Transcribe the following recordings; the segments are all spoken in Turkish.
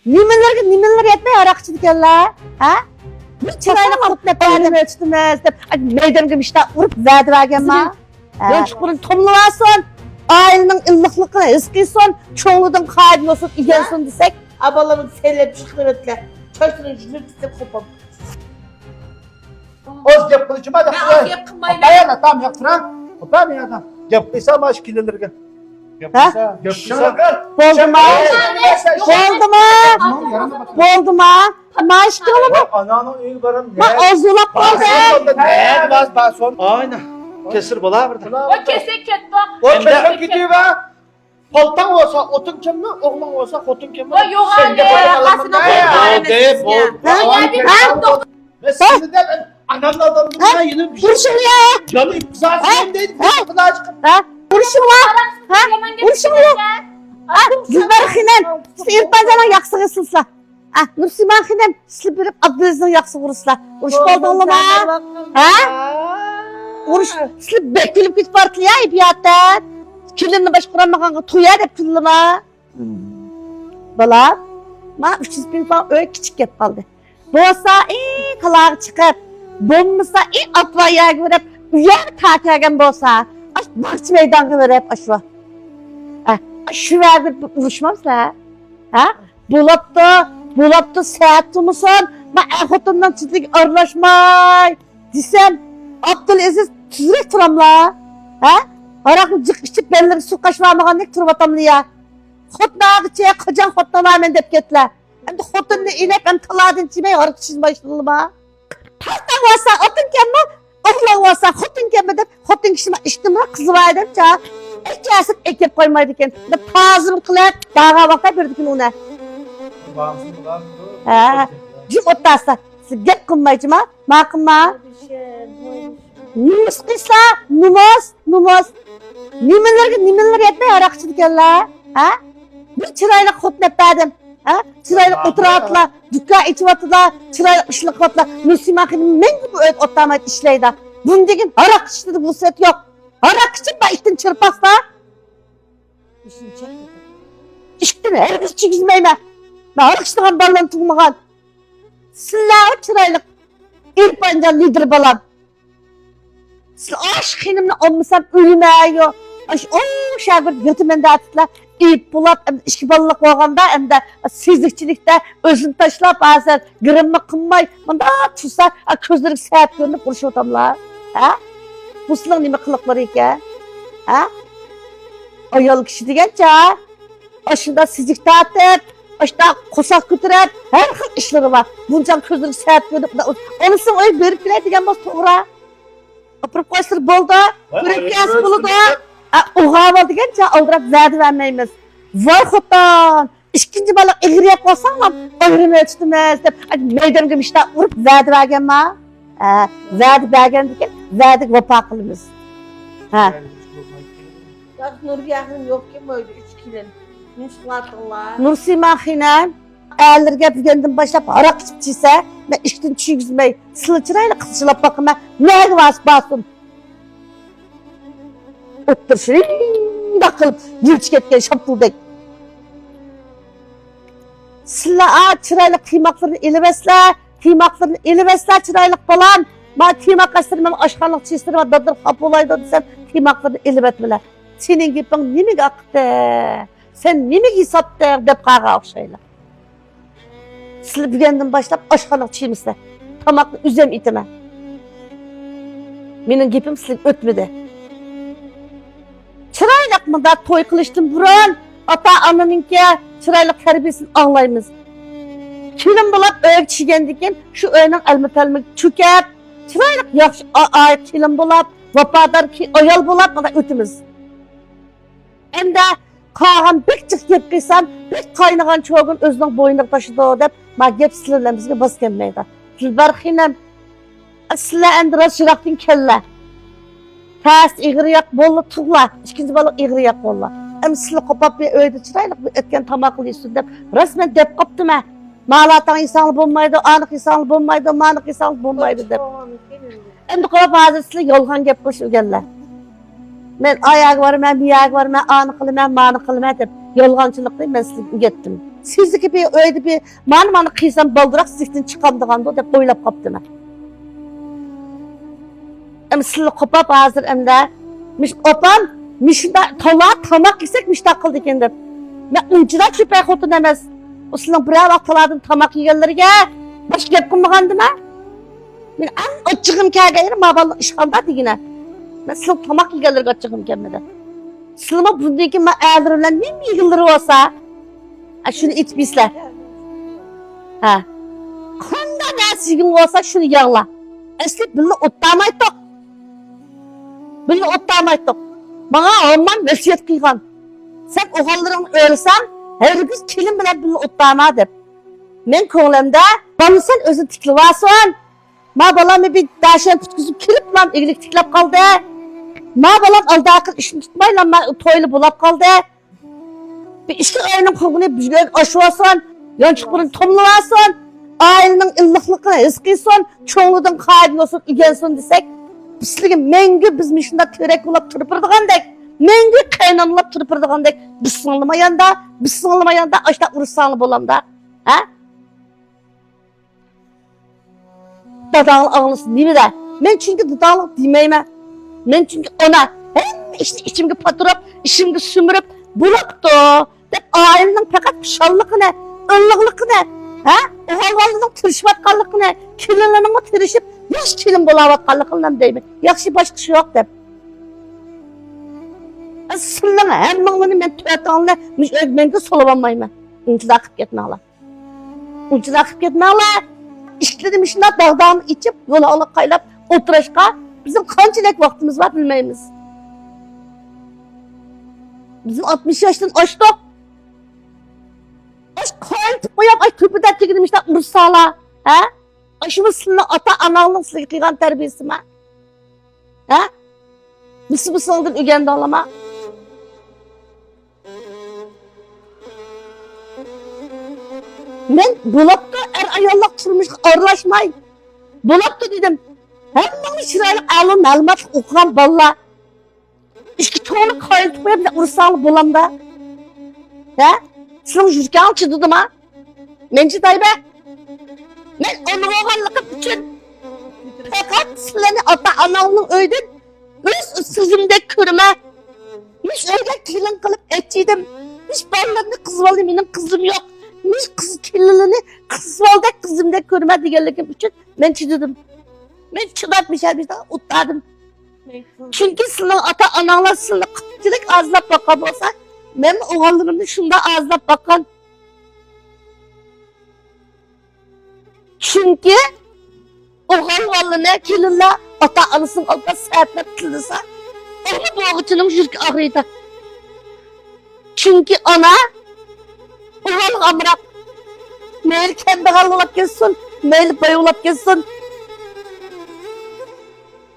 Nimeler yetmey araqçı dikenler. Ha? Bir çırayla kalıp ne paydım ölçtünüz dep. Meydemge işte vurup verdi vergen ma. Yolçuk burun tomlavasın. Ailenin illıklıkını eskiyson. Çoğuludun kaydın olsun, igensin desek. Abalamın sellep çıkır ötle. Çoştunun jülür titip kopam. Oz gep kılıcıma da Ben yap kılmayayım. Bayana tam yaptıran. Kopam ya adam. Gep kıysa maş kilinirgen. Gep kıysa. Gep kıysa. Boldu mu? Boldu mu? Boldu mu? Maaş kılı mı? Ananın iyi varım. Ma ozulap boldu. Ne? Bas son. Aynen. Kesir bola burada. O kesek ket bak. O kesir gidiyor be. Paltan olsa otun kimmi, oğlan olsa otun kimmi. O yok abi. Arkasına koyma. Ve şimdi de ben anamla adamımla yine bir şey. Vuruşun ya. Canım zaten değil. Kapıda açık. Vuruşun var. Vuruşun yok. Gülber xinem. İrpan canan yaksı ısılsa. Nursima xinem. Silip verip Abdülaziz'in yaksı vurusla. Vuruş boldu olma. Vuruş. Silip bekilip git partlı ya ipiyattan. Külünü baş kuramağanı tuyar hep külünü. Bala. Ma 300 bin falan öyle küçük yap kaldı. Boğsa kalağı çıkar. Bombasa atvaya görüp uyar takargen boğsa. Aş bahçı meydan görüp aşva. Şu verdi vuruşmamsa. Bulaptı saat tumusun. Ma erhotundan çizlik arlaşmay. Desem Abdülaziz tüzürek turamla. Arakın cık içip benleri su kaşvamağın nek turup atamlı ya. Xotnağı çeye kocan xotnağı dep ketler. Hem de xotununu inep hem taladın çimey arık çizme işlili ma. Pastan varsa otun kemme, oğlan varsa xotun kemme dep xotun kişime içtim ra kızı var dep ça. Ekasık ekip koymaydı iken. De pazım kılar, dağa vaka verdikin ona. Cim otasta. Siz gep kımmaycı ma, ma kımma. Numus kıysa, numuz. Nimeler yetmey araqçı dikenler. Bir çırayla xotnep verdim. Çırayla oturatla, dükka içi vatıla, çırayla ışlık vatıla. Nursima xinem men gibi öyle otamayt işleydi. Bunu degin araqçı dedi bu set yok. Araqçı ba ittin çırpasla. İşte herkes çekizmeyme. Ben araqçıdan ballan tuğmağan. Silahı çırayla İrpancan lider balam. Aşk xenimle olmasam ölümeyo. O şagird götümende atıtla. İp bulap, işki balık olganda, hem de sizlikçilikte özün taşlap, bazen gırınma kınmay. Bunda tutsa, közlerik saat görünüp vuruşu otamlar. Bu sılağı nime kılıkları ike? O yol kişi degence, aşında sizlikte atıp, aşında kosak götürüp, her xil işleri var. Buncan közlerik saat görünüp, onu sen öyle görüp bile degen boz toğra. Apırıp koysır bolda, görüp yas bulu da. Uğava degence aldırak verdi vermeyimiz. Vay xotan, ikinci balık eğriye koysan mı? Öğreni ölçtümüz dep. Meydemge işte vurup verdi vergen ma. Verdi vergen degen, verdik vapa kılımız. Nurgahın yok ki böyle 3 kilin. Nuslatırlar. Nursima xinem, ələrgə bilgəndən başlap araq içipçiyse, mən işdən çüyüzməy, sılıçırayla qızçılap bakım, nəyə vas basın. Öttür şirin bakılıp, yürçü ketken şapıldayım. Silla çırayla kıymaklarını elivesler çıraylık falan. Ben kıymak kaçtırmam, aşkanlık çiğistirmem, dadır hap olaydı desem, kıymaklarını elivetmeler. Senin gibi nimik aktı, sen nimik hesaptı dep kağa okşayla. Silla bilgenden başlap aşkanlık çiğmişler. Tamaklı üzem itime. Benim gipim silik ötmedi. Çıraylık mı da toy kılıçtım buran, ata ananınki çıraylık terbiyesini ağlayımız. Kilim bulap öğük çiğgendikin, şu öğünün elmet çükep, çıraylık yakşı kilim bulap, vapadar ki oyal bulap mı da ötümüz. Hem de kağan bek çık yep kıysan, bek kaynağın çoğun özünün boyunluk taşıdı o dep, ma gep silerlerimizge bas gelmeydi. Gülber xinem, sile endiraz şıraktın kelle. Ters iğriyak bolla tuğla, ikinci balık iğriyak bolla. Hem sile kopap bir öyle çıraylık etken tamaklı üstü dep, resmen dep koptum ha. Malatan insanlı bulmaydı, anık insanlı bulmaydı, manık insanlı bulmaydı dep. Hem de kopap hazırsızlı yolgan gep koşu geller. Men ayak var, men biyak var, men anıklı, men manıklı dep. Yolgancılıklıyım, ben size gittim. Sizdeki bir öyle bir manı kıysam baldırak sizlikten çıkamdığında o da boylap kaptı. Ama sizi kopap hazır hem de. Opam, mişinde tamak yesek mişte kıldı kendim. Ben uncuna çöpe kotun emez. O sizin buraya vaktaladın tamak yiyenlerine baş gep kılmağandı mı? Ben en açığım kâgayırım babalı işgalda digine. Ben sizin tamak yiyenlerine açığım kemmede. Sizin bundaki ağırlarından ne yılları olsa şunu itmişler. Ha. Kanda ne sizin olsa şunu yağla. Esli bunu ottamaydık. Bunu ottamaydık. Bana olman vesiyet kıygan. Sen oğulların ölsen, herkes kilim bile bunu ottama dep. Men koğulamda, bana sen özün tikli vasın. Ma balamı bir daşen tutkuzup kirip lan, iyilik tiklap kaldı. Ma balam aldı akıl işini tutmayla ma toylu bulap kaldı. Bir işki ayının koğunu büzgök aşıvasın, yançıkların tomlavasın, ailenin illıklıkını eskiysin, çoğunluğun kaybıyorsun, ügensin desek, bizligi mengü biz mişinde törek bulap tırpırdığandek, mengü kaynanılap tırpırdığandek, biz sınırlamayanda, aşta urusanlı bolamda. Ha? Dadağlı ağlısın değil mi de? Men çünkü dadağlık demeyme. Men çünkü ona hem işte içimde patırıp, içimde sümürüp, bulaptı. Ailenin fakat pişallıkını, ınlıklıkını, ha? O halvalının tırışvatkallıkını, kirlilerinin tırışıp, yaş kilim bulavatkallıkından değil mi? Yakşı başka şey yok de. Sırlama, hem mağlını men tüyatağını, men de solavanmayma. Uncuna akıp gitme ala. Uncuna akıp gitme ala. İşledim işine dağdağını içip, yola alıp kaylap, oturuşka, bizim kancilek vaktimiz var bilmeyimiz. Bizim 60 yaştan açtık. Kayıp koyap, köpüden çekildim işte Mursala. Ha? Aşımız sınırlı ata analığın sınırlı kıygan terbiyesi mi? Ha? Mısı sınırlı ügende olama. Ben bulakta ayallak turmuş arlaşmay. Bulakta dedim. Hemen şiraylı alın malumat okuyan balla. İşki çoğunu kayıp koyap bir ursalı bulamda. Ha? Sizin jürgen çıdıdım ha? Menci daybe. Ben onu oğanlıkı bütün. Fakat sizlerini ata analının öydün. Öz sızımda körüme. Hiç öyle kilin kılıp etçiydim. Hiç benlerinde kızvalı benim kızım yok. Hiç kız kirliliğini kızvalda kızımda körüme diğerlikim için ben çıdıdım. Ben çıdatmışlar bir daha utladım. Çünkü sizin ata analar sizin kıtçılık ağzına bakan olsa ben oğullarımın şunda ağzına bakan. Çünkü oğullarına kirliler ata anasının altına sahipler kılırsa onu boğucunun jürgü ağrıydı. Çünkü ona oğul amrak meyil kembağal olap gelsin, meyil bay olap gelsin.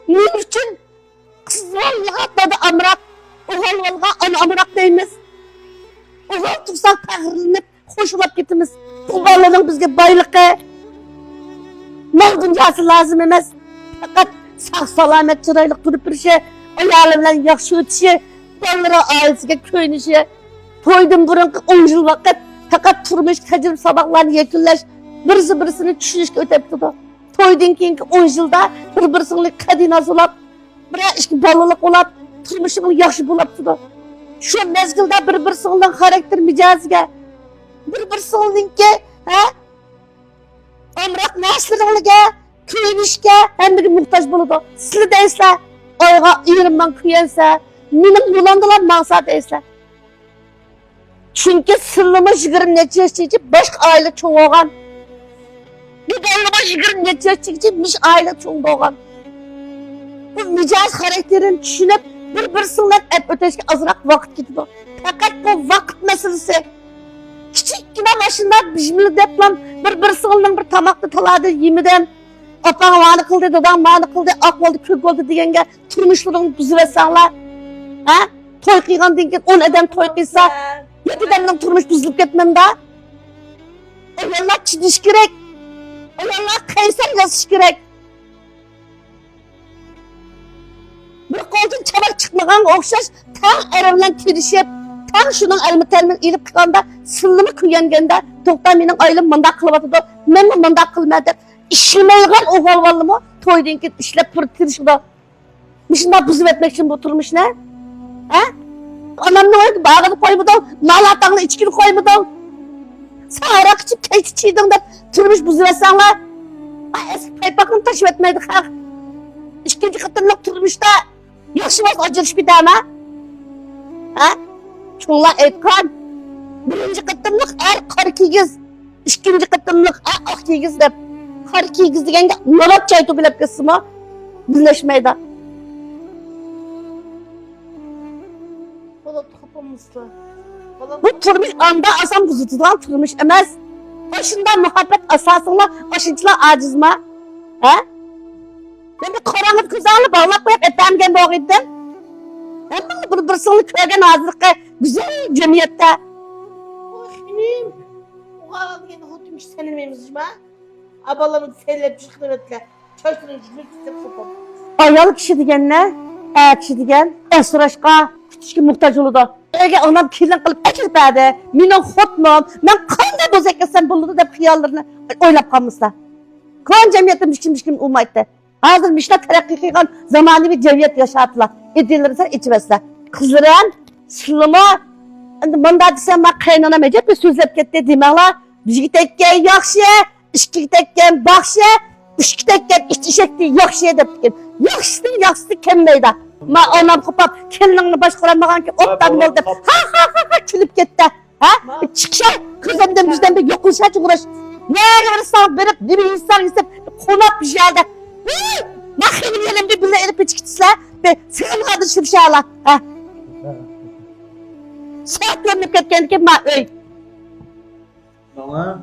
Ne için? Kız vallaha dadı amrak, oğul vallaha ana amrak deyimiz. Oğul tutsak tahrilinip, hoş olap getimiz. Bu balının bizge baylıqı, mal dünyası lazım emez. Fakat sağ salamet çıraylık durup bir şey, ayalı bilen yakşı ötüşü, ballara ailesiga köynüşü, toydum burunqı 10 yıl vakit, fakat turmuş tecrübe sabahlarını yekünleş, birisini düşünüşke ötep tutu. Toydun keyinki 10 yılda birisini kadinası olap, bir işki balılık olap, turmuşunu yaxşı bulap tutu. Şu mezgilde birisinin karakter micaziga, birisinin ki, amrak nasırlıga, köynüşke, hem bir muhtaç buludu. Sizli deysle, oyga irimden küyense, benim bulandılar maksat deysle. Çünkü sırlama şıgırın neticesi başka aile çoğu olgan. Bir dağılama şıgırın neticesi miş aile çoğu olgan. Bu micaz karakterini düşünüp birisine hep öteşki azırak vakit gidiyor. Fakat bu vakit meselesi küçükkine başında bijimli deplam birisinin bir tamakta taladı yemiden atan vani kıldı, dadan vani kıldı, ak oldu, kök oldu diyenge turmuşlarını büzüvesenler. Ha? Toy kıygan deyken 10 eden toy kıysa yediden turmuş buzulup gitmem de. Olanlar çidiş gerek. Olanlar kayser yazış gerek. Bir koltuğun çabuk çıkmadan okşaş, tam erevlen kedişip, tam Sen şunun elmi ilip kılanda sırlımı kuyengende doktor benim aylım mındak kılıvatıdı. Ben mi mındak kılmadı? İşlemeyen o halvalı mı? Toydun ki işlep pırtırışıda. Mişinde buzu etmek için oturmuş ne? He? Anam ne oldu? Bağını koymadın, nalatağını içkini koymadın. Sen arak içip keyif içiydin de turmuş buzu etsenler. Eski paypakını taşıp etmeydik ha. İkinci kıtırlık turmuşta yaşımız acırış bir dama. Ha? Çoğunlar etkan. Birinci kıtırlık kar kigiz. İkinci kıtırlık ak kigiz de. Kar kigiz degenge nolap çaytı bilip kısmı. Bizleşmeydi. Bala topumuzla. Bu turmuş anda asam kuzutudan turmuş emez. Başında muhabbet asasıyla aşıncılar aciz mi? He? Ben bir karanlık kızağını bağlap koyup etmem gen doğuydum. Hem bir sığınlık köygen hazırlıkı güzel cemiyette. Oh benim. O kadar yine hotmuş senin memizcime. Abalamın sellep çıktı ötle. Çoşturun cümlükte topum. Ayalı kişi diyen ne? Kişi diyen esraşka küçük muhtaç oludu. Ege onam kirlen kılıp ekilpedi. Minin hotmum. Ben kanday bozak etsem buludu da hıyallarını oylap kalmışlar. Kıvan cemiyetim biçim umaydı. Hazır mişler terakki kıygan zamanı bir cemiyet yaşattılar. Edilirse içmezler. Kızıran, sılımı, bunda desem bak kaynana mecet mi sözlep gitti demekler. Bir tekken yakşı, iki tekken bakşı, üç tekken içişekti yakşı edip yakşı kemmeydi. Ma anam kupap kendini başkaramağın ki ottan geldi. Ha külüp gitti. Ha? Çıkışa kızımdan bizden bir yokuluşa uğraş. Ne varsa verip bir insan isep konak bir şeyde. Bak benim yerimde bize erip içkitisler ve sıkın adı şırşağla. Ha? Saat görünüp ketken ki ma öy. Bana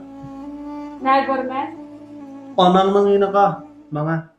Ne görmez? ananın yine ka. Bana